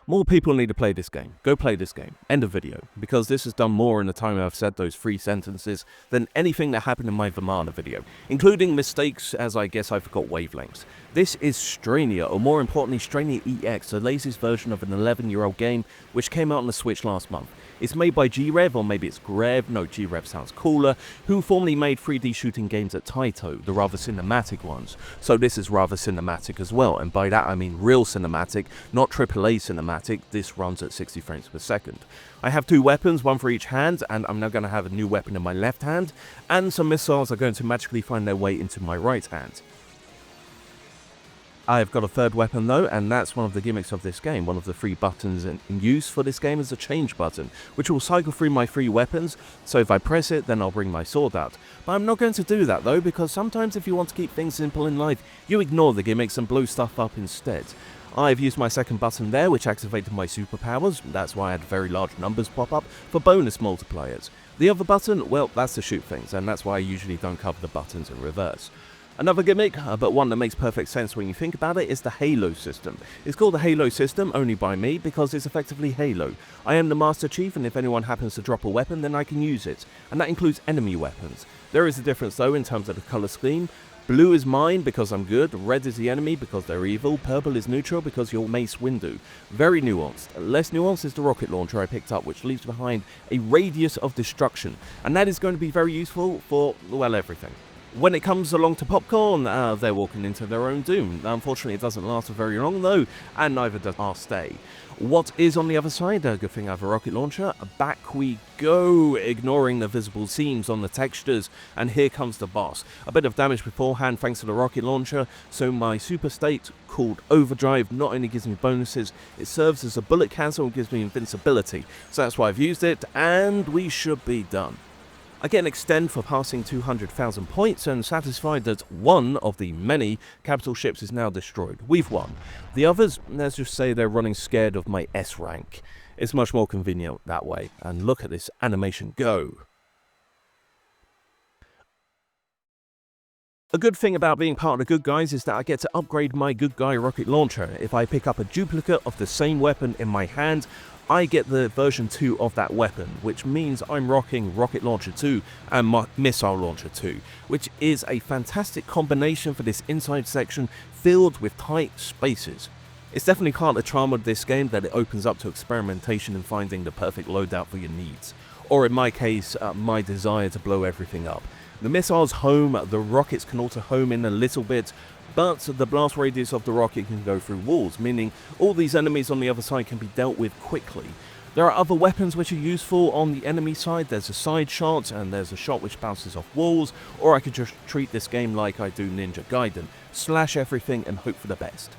More people need to play this game. Go play this game. End of video. Because this has done more in the time I've said those 3 sentences than anything that happened in my Vimana video, including mistakes as I guess I forgot wavelengths. This is Strania, or more importantly Strania EX, the latest version of an 11-year-old game which came out on the Switch last month. It's made by G.Rev, or maybe it's G.Rev, no, G.Rev sounds cooler, who formerly made 3D shooting games at Taito, the rather cinematic ones. So this is rather cinematic as well, and by that I mean real cinematic, not AAA cinematic. This runs at 60 frames per second. I have 2 weapons, one for each hand, and I'm now going to have a new weapon in my left hand, and some missiles are going to magically find their way into my right hand. I've got a third weapon though, and that's one of the gimmicks of this game. One of the 3 buttons in use for this game is the change button, which will cycle through my 3 weapons, so if I press it, then I'll bring my sword out. But I'm not going to do that though, because sometimes if you want to keep things simple in life, you ignore the gimmicks and blow stuff up instead. I've used my second button there, which activated my superpowers. That's why I had very large numbers pop up for bonus multipliers. The other button, well, that's to shoot things, and that's why I usually don't cover the buttons in reverse. Another gimmick, but one that makes perfect sense when you think about it, is the Halo system. It's called the Halo system only by me because it's effectively Halo. I am the Master Chief, and if anyone happens to drop a weapon, then I can use it. And that includes enemy weapons. There is a difference though in terms of the colour scheme. Blue is mine because I'm good, red is the enemy because they're evil, purple is neutral because you're Mace Windu. Very nuanced. Less nuanced is the rocket launcher I picked up, which leaves behind a radius of destruction. And that is going to be very useful for, well, everything. When it comes along to popcorn, they're walking into their own doom. Unfortunately, it doesn't last for very long though, and neither does our stay. What is on the other side? Good thing I have a rocket launcher. Back we go, ignoring the visible seams on the textures, and here comes the boss. A bit of damage beforehand thanks to the rocket launcher, so my super state, called Overdrive, not only gives me bonuses, it serves as a bullet cancel and gives me invincibility. So that's why I've used it, and we should be done. I get an extend for passing 200,000 points and satisfied that one of the many capital ships is now destroyed. We've won. The others, let's just say they're running scared of my S rank. It's much more convenient that way. And look at this animation go. A good thing about being part of the good guys is that I get to upgrade my good guy rocket launcher. If I pick up a duplicate of the same weapon in my hand, I get the version 2 of that weapon, which means I'm rocking Rocket Launcher 2 and Missile Launcher 2, which is a fantastic combination for this inside section filled with tight spaces. It's definitely part of the charm of this game that it opens up to experimentation and finding the perfect loadout for your needs, or in my case, my desire to blow everything up. The missiles home, the rockets can also home in a little bit, but the blast radius of the rocket can go through walls, meaning all these enemies on the other side can be dealt with quickly. There are other weapons which are useful on the enemy side. There's a side shot, and there's a shot which bounces off walls, or I could just treat this game like I do Ninja Gaiden, slash everything and hope for the best.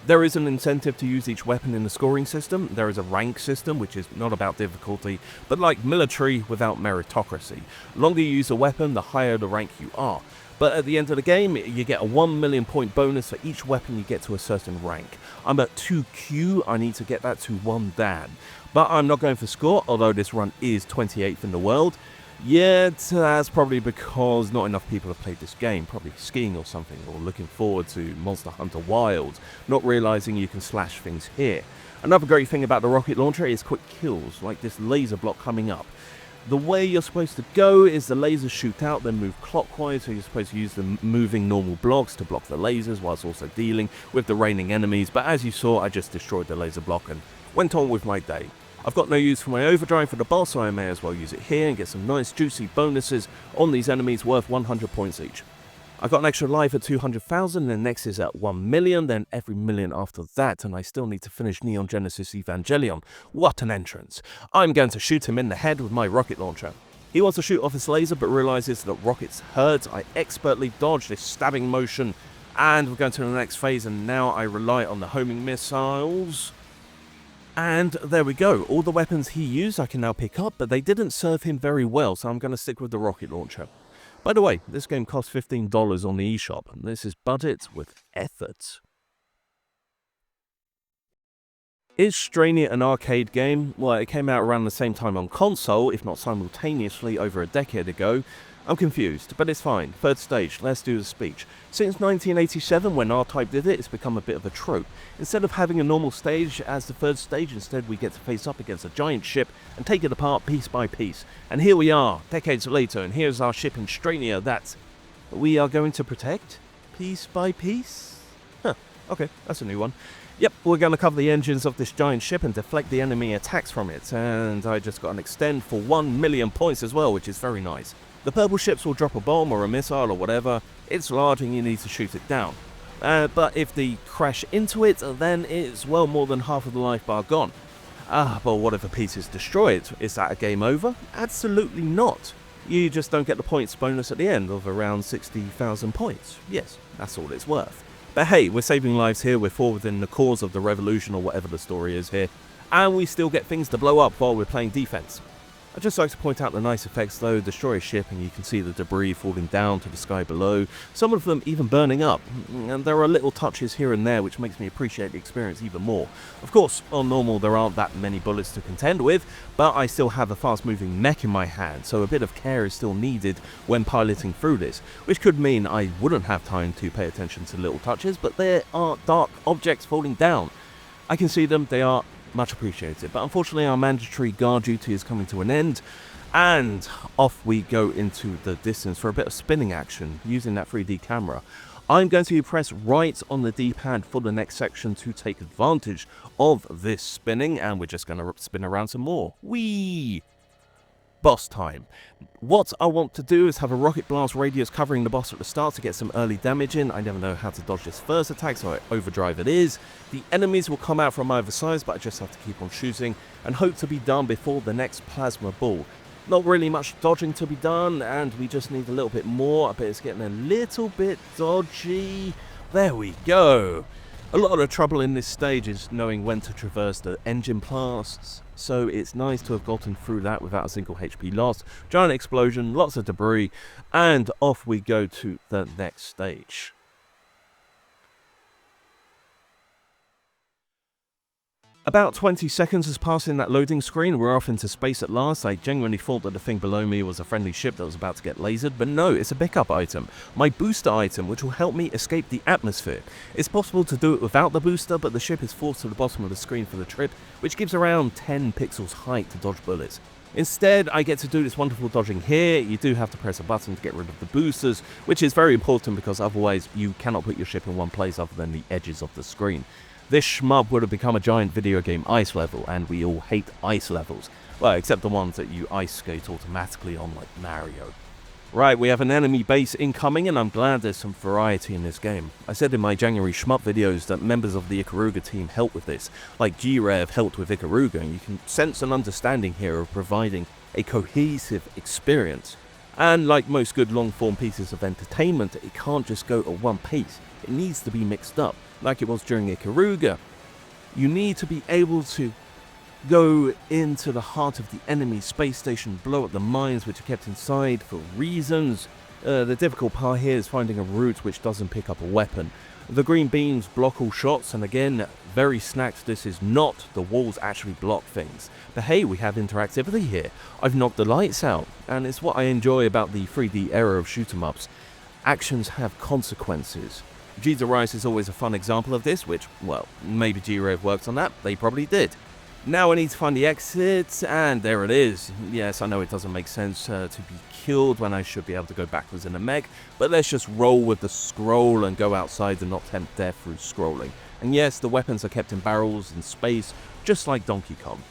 There is an incentive to use each weapon in the scoring system. There is a rank system, which is not about difficulty, but like military without meritocracy. The longer you use a weapon, the higher the rank you are. But at the end of the game, you get a 1 million point bonus for each weapon you get to a certain rank. I'm at 2Q, I need to get that to 1 Dan. But I'm not going for score, although this run is 28th in the world. Yet, that's probably because not enough people have played this game, probably skiing or something, or looking forward to Monster Hunter Wilds, not realizing you can slash things here. Another great thing about the rocket launcher is quick kills, like this laser block coming up. The way you're supposed to go is the lasers shoot out, then move clockwise, so you're supposed to use the moving normal blocks to block the lasers whilst also dealing with the raining enemies, but as you saw, I just destroyed the laser block and went on with my day. I've got no use for my overdrive for the boss, so I may as well use it here and get some nice juicy bonuses on these enemies worth 100 points each. I got an extra life at 200,000, then next is at 1 million, then every million after that, and I still need to finish Neon Genesis Evangelion. What an entrance. I'm going to shoot him in the head with my rocket launcher. He wants to shoot off his laser, but realizes that rockets hurt. I expertly dodge this stabbing motion, and we're going to the next phase, and now I rely on the homing missiles. And there we go. All the weapons he used I can now pick up, but they didn't serve him very well, so I'm going to stick with the rocket launcher. By the way, this game costs $15 on the eShop, and this is budget with effort. Is Strania an arcade game? Well, it came out around the same time on console, if not simultaneously over a decade ago. I'm confused, but it's fine. Third stage, let's do the speech. Since 1987, when R-Type did it, it's become a bit of a trope. Instead of having a normal stage as the third stage, instead we get to face up against a giant ship and take it apart piece by piece. And here we are, decades later, and here's our ship in Strania that we are going to protect? Piece by piece? Huh, okay, that's a new one. Yep, we're going to cover the engines of this giant ship and deflect the enemy attacks from it, and I just got an extend for 1 million points as well, which is very nice. The purple ships will drop a bomb or a missile or whatever. It's large and you need to shoot it down. But if they crash into it, then it's well more than half of the life bar gone. But what if a piece is destroyed? Is that a game over? Absolutely not. You just don't get the points bonus at the end of around 60,000 points. Yes, that's all it's worth. But hey, we're saving lives here, we're forwarding the cause of the revolution or whatever the story is here, and we still get things to blow up while we're playing defense. I'd just like to point out the nice effects though. Destroy a ship and you can see the debris falling down to the sky below, some of them even burning up, and there are little touches here and there which makes me appreciate the experience even more. Of course, on normal there aren't that many bullets to contend with, but I still have a fast moving mech in my hand, so a bit of care is still needed when piloting through this, which could mean I wouldn't have time to pay attention to little touches, but there are dark objects falling down. I can see them, they are much appreciated, but unfortunately our mandatory guard duty is coming to an end, and off we go into the distance for a bit of spinning action using that 3D camera. I'm going to press right on the D-pad for the next section to take advantage of this spinning, and we're just going to spin around some more. Whee! Boss time. What I want to do is have a rocket blast radius covering the boss at the start to get some early damage in. I never know how to dodge this first attack, so I overdrive it is. The enemies will come out from either side, but I just have to keep on shooting and hope to be done before the next plasma ball. Not really much dodging to be done, and we just need a little bit more. I bet it's getting a little bit dodgy. There we go. A lot of the trouble in this stage is knowing when to traverse the engine blasts, so it's nice to have gotten through that without a single HP loss. Giant explosion, lots of debris, and off we go to the next stage. About 20 seconds has passed in that loading screen, we're off into space at last. I genuinely thought that the thing below me was a friendly ship that was about to get lasered, but no, it's a pickup item. My booster item, which will help me escape the atmosphere. It's possible to do it without the booster, but the ship is forced to the bottom of the screen for the trip, which gives around 10 pixels height to dodge bullets. Instead, I get to do this wonderful dodging here. You do have to press a button to get rid of the boosters, which is very important because otherwise you cannot put your ship in one place other than the edges of the screen. This shmup would have become a giant video game ice level, and we all hate ice levels. Well, except the ones that you ice skate automatically on like Mario. Right, we have an enemy base incoming, and I'm glad there's some variety in this game. I said in my January shmup videos that members of the Ikaruga team helped with this, like G.Rev helped with Ikaruga, and you can sense an understanding here of providing a cohesive experience. And like most good long-form pieces of entertainment, it can't just go at one pace. It needs to be mixed up, like it was during Ikaruga. You need to be able to go into the heart of the enemy space station, blow up the mines which are kept inside for reasons. The difficult part here is finding a route which doesn't pick up a weapon. The green beams block all shots, and again, very snacked, this is not. The walls actually block things. But hey, we have interactivity here. I've knocked the lights out, and it's what I enjoy about the 3D era of shoot-em-ups. Actions have consequences. G.Rev is always a fun example of this, which, well, maybe G.Rev worked on that, they probably did. Now I need to find the exit, and there it is. Yes, I know it doesn't make sense to be killed when I should be able to go backwards in a mech, but let's just roll with the scroll and go outside and not tempt death through scrolling. And yes, the weapons are kept in barrels in space, just like Donkey Kong.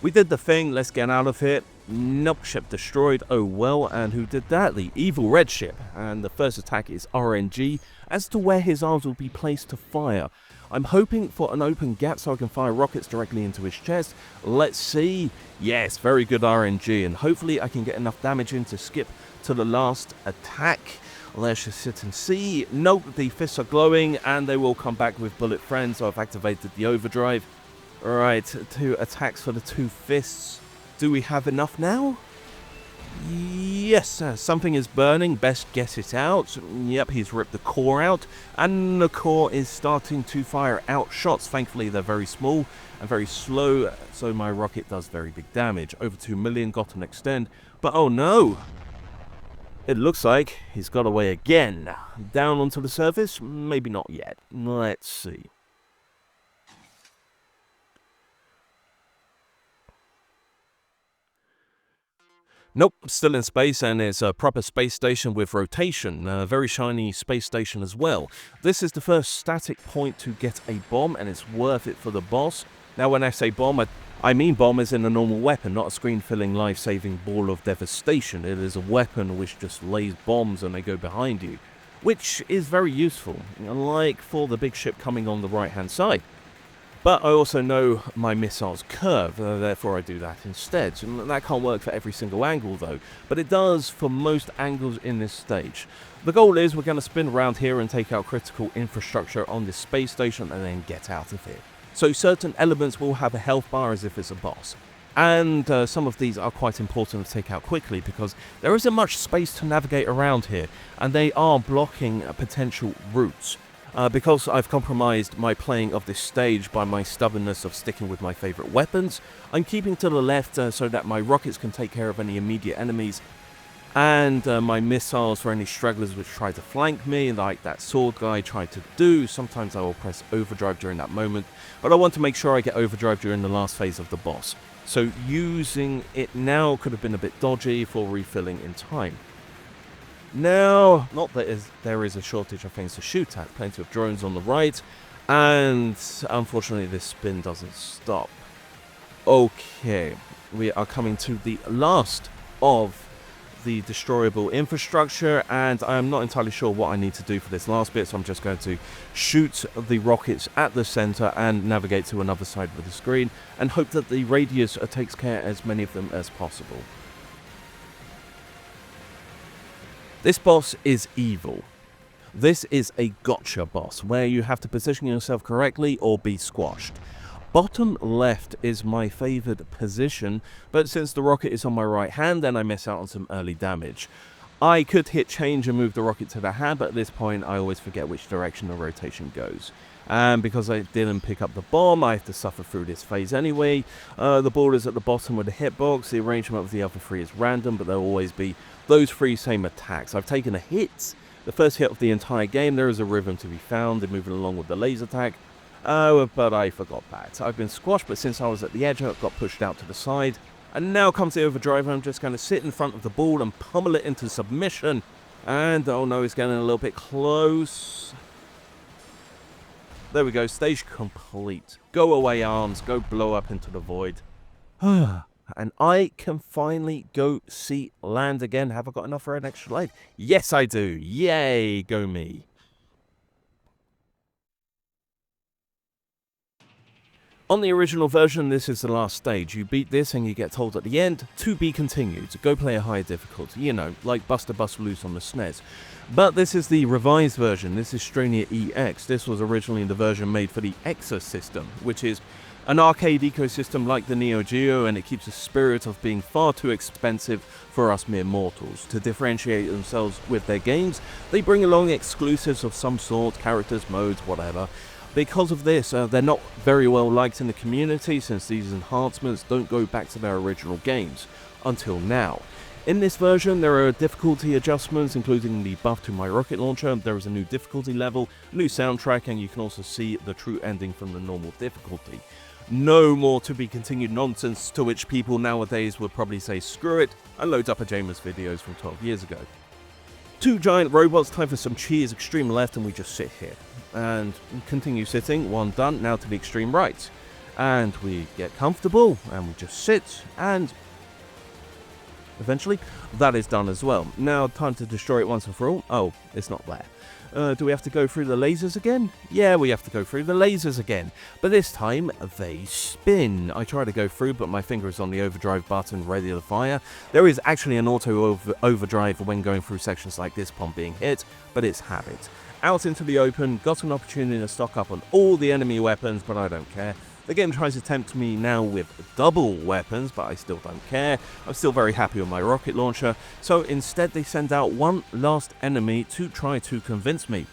We did the thing, let's get out of here. Nope, ship destroyed, oh well, and who did that? The evil red ship, and the first attack is RNG. As to where his arms will be placed to fire, I'm hoping for an open gap so I can fire rockets directly into his chest. Let's see. Yes, very good RNG, and hopefully I can get enough damage in to skip to the last attack. Let's just sit and see. Nope, the fists are glowing, and they will come back with bullet friends, so I've activated the overdrive. Alright, 2 attacks for the 2 fists. Do we have enough now? Yes, something is burning, best get it out. Yep, he's ripped the core out, and the core is starting to fire out shots. Thankfully, they're very small and very slow, so my rocket does very big damage. Over 2 million, got an extend, but oh no! It looks like he's got away again. Down onto the surface? Maybe not yet. Let's see. Nope, still in space, and it's a proper space station with rotation. A very shiny space station as well. This is the first static point to get a bomb, and it's worth it for the boss. Now, when I say bomb, I mean bomb as in a normal weapon, not a screen-filling, life-saving ball of devastation. It is a weapon which just lays bombs and they go behind you, which is very useful, like for the big ship coming on the right-hand side. But I also know my missiles curve, therefore I do that instead. And that can't work for every single angle though, but it does for most angles in this stage. The goal is we're going to spin around here and take out critical infrastructure on this space station and then get out of here. So certain elements will have a health bar as if it's a boss. And some of these are quite important to take out quickly because there isn't much space to navigate around here, and they are blocking potential routes. Because I've compromised my playing of this stage by my stubbornness of sticking with my favourite weapons, I'm keeping to the left so that my rockets can take care of any immediate enemies, and my missiles for any stragglers which try to flank me, like that sword guy tried to do. Sometimes I will press overdrive during that moment, but I want to make sure I get overdrive during the last phase of the boss. So using it now could have been a bit dodgy for refilling in time. Now, not that there is a shortage of things to shoot at, plenty of drones on the right, and unfortunately this spin doesn't stop. Okay, we are coming to the last of the destroyable infrastructure, and I'm not entirely sure what I need to do for this last bit, so I'm just going to shoot the rockets at the center and navigate to another side of the screen and hope that the radius takes care as many of them as possible. This boss is evil. This is a gotcha boss, where you have to position yourself correctly or be squashed. Bottom left is my favoured position, but since the rocket is on my right hand, then I miss out on some early damage. I could hit change and move the rocket to the hand, but at this point I always forget which direction the rotation goes. And because I didn't pick up the bomb, I have to suffer through this phase anyway. The ball is at the bottom with the hitbox. The arrangement of the other three is random, but there'll always be those three same attacks. I've taken a hit. The first hit of the entire game. There is a rhythm to be found in moving along with the laser attack. But I forgot that. I've been squashed, but since I was at the edge, I got pushed out to the side. And now comes the overdrive. I'm just going to sit in front of the ball and pummel it into submission. And, oh no, it's getting a little bit close. There we go, stage complete. Go away, arms. Go blow up into the void. And I can finally go see land again. Have I got enough for an extra life? Yes, I do. Yay, go me. On the original version, this is the last stage. You beat this and you get told at the end, to be continued. Go play a higher difficulty, you know, like Buster Bust Loose on the SNES. But this is the revised version. This is Strania EX. This was originally the version made for the EXA system, which is an arcade ecosystem like the Neo Geo, and it keeps the spirit of being far too expensive for us mere mortals. To differentiate themselves with their games, they bring along exclusives of some sort, characters, modes, whatever. Because of this, they're not very well liked in the community, since these enhancements don't go back to their original games, until now. In this version, there are difficulty adjustments, including the buff to my rocket launcher. There is a new difficulty level, new soundtrack, and you can also see the true ending from the normal difficulty. No more to be continued nonsense, to which people nowadays would probably say screw it and load up a Jamer's videos from 12 years ago. Two giant robots, time for some cheers, extreme left, and we just sit here. And continue sitting, one done, now to the extreme right. And we get comfortable, and we just sit, and eventually that is done as well. Now time to destroy it once and for all. Oh, it's not there. Do we have to go through the lasers again? Yeah, we have to go through the lasers again. But this time, they spin. I try to go through, but my finger is on the overdrive button, ready to fire. There is actually an auto overdrive when going through sections like this upon being hit, but it's habit. Out into the open, got an opportunity to stock up on all the enemy weapons, but I don't care. The game tries to tempt me now with double weapons, but I still don't care. I'm still very happy with my rocket launcher, so instead they send out one last enemy to try to convince me.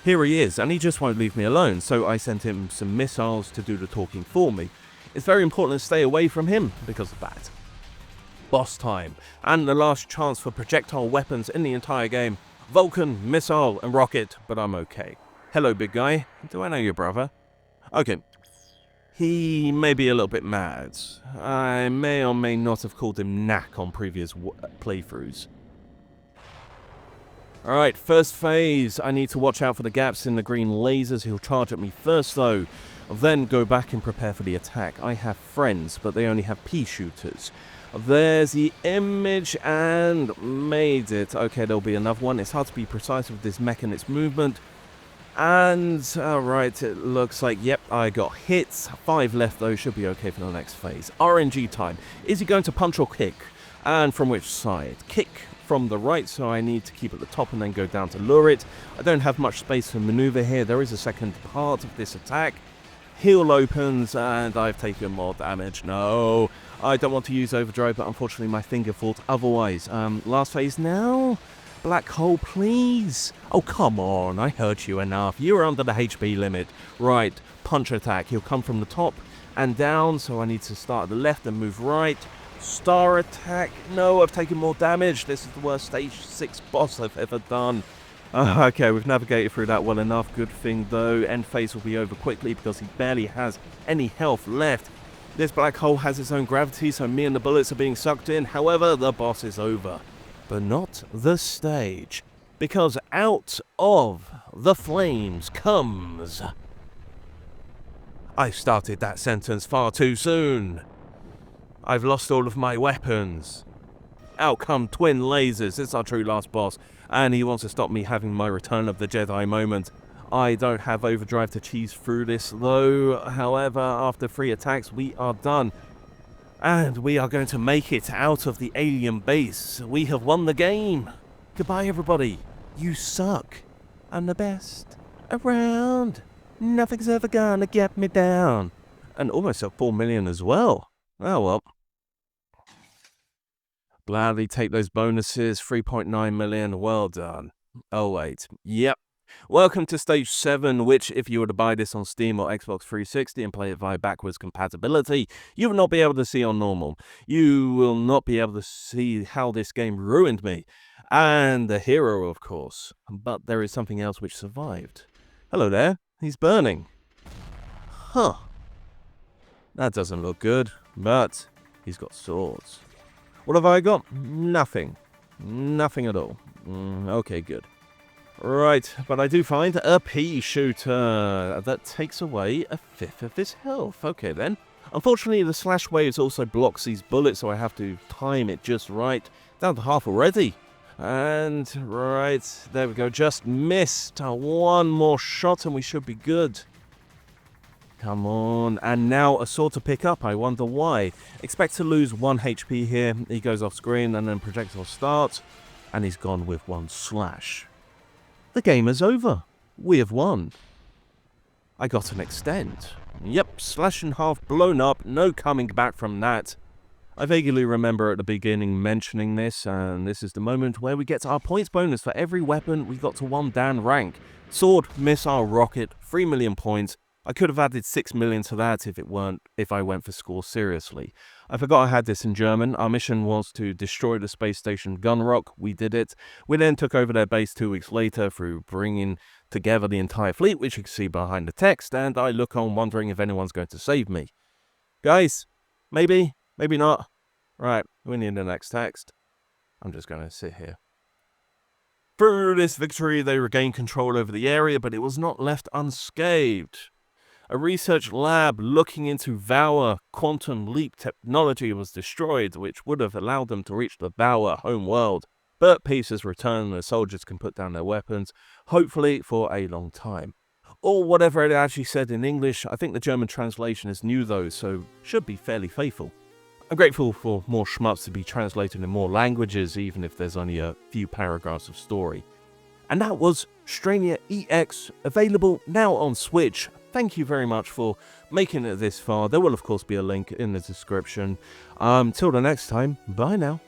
Here he is, and he just won't leave me alone, so I sent him some missiles to do the talking for me. It's very important to stay away from him because of that. boss time, and the last chance for projectile weapons in the entire game. Vulcan, missile, and rocket, but I'm okay. Hello, big guy. Do I know your brother? Okay. He may be a little bit mad. I may or may not have called him Knack on previous playthroughs. Alright, first phase. I need to watch out for the gaps in the green lasers. He'll charge at me first, though. Then go back and prepare for the attack. I have friends, but they only have pea shooters. There's the image, and made it. Okay, there'll be another one. It's hard to be precise with this mech and its movement. And, alright, it looks like, yep, I got hits. 5 left, though, should be okay for the next phase. RNG time. Is he going to punch or kick? And from which side? Kick from the right, so I need to keep at the top and then go down to lure it. I don't have much space to maneuver here. There is a second part of this attack. Heal opens, and I've taken more damage. No, I don't want to use overdrive, but unfortunately my finger thought otherwise. Last phase now? Black hole, please. Oh, come on, I hurt you enough. You were under the HP limit. Right, punch attack. He'll come from the top and down, so I need to start at the left and move right. Star attack. No, I've taken more damage. This is the worst stage 6 boss I've ever done. Okay, we've navigated through that well enough. Good thing, though, end phase will be over quickly because he barely has any health left. This black hole has its own gravity, so me and the bullets are being sucked in. However, the boss is over. But not the stage, because out of the flames comes... I started that sentence far too soon. I've lost all of my weapons. Out come twin lasers. It's our true last boss, and he wants to stop me having my Return of the Jedi moment. I don't have overdrive to cheese through this, though. However, after 3 attacks, we are done. And we are going to make it out of the alien base. We have won the game. Goodbye, everybody. You suck. I'm the best around. Nothing's ever gonna get me down. And almost at 4 million as well. Oh well. Gladly take those bonuses. 3.9 million. Well done. Oh wait. Yep. Welcome to stage 7, which if you were to buy this on Steam or Xbox 360 and play it via backwards compatibility, you will not be able to see on normal. You will not be able to see how this game ruined me. And the hero, of course. But there is something else which survived. Hello there. He's burning. Huh. That doesn't look good, but he's got swords. What have I got? Nothing. Nothing at all. Okay, good. Right, but I do find a pea shooter. That takes away 1/5 of his health. Okay then. Unfortunately, the slash waves also blocks these bullets, so I have to time it just right. Down to half already. And, right, there we go. Just missed. One more shot and we should be good. Come on. And now a sword to pick up. I wonder why. Expect to lose 1 HP here. He goes off screen and then projectile starts. And he's gone with 1 slash. The game is over. We have won. I got an extend. Yep, slash in half, blown up, no coming back from that. I vaguely remember at the beginning mentioning this, and this is the moment where we get our points bonus for every weapon we got to 1 Dan rank. Sword, missile, rocket, 3 million points. I could have added 6 million to that if I went for score seriously. I forgot I had this in German. Our mission was to destroy the space station Gunrock. We did it. We then took over their base 2 weeks later through bringing together the entire fleet, which you can see behind the text, and I look on wondering if anyone's going to save me. Guys, maybe, maybe not. Right, we need the next text. I'm just going to sit here. Through this victory, they regained control over the area, but it was not left unscathed. A research lab looking into Vower quantum leap technology was destroyed, which would have allowed them to reach the Vower home world. But peace has returned and the soldiers can put down their weapons, hopefully for a long time. Or whatever it actually said in English. I think the German translation is new though, so should be fairly faithful. I'm grateful for more shmups to be translated in more languages, even if there's only a few paragraphs of story. And that was Strania EX, available now on Switch. Thank you very much for making it this far. There will of course be a link in the description. Till the next time, bye now.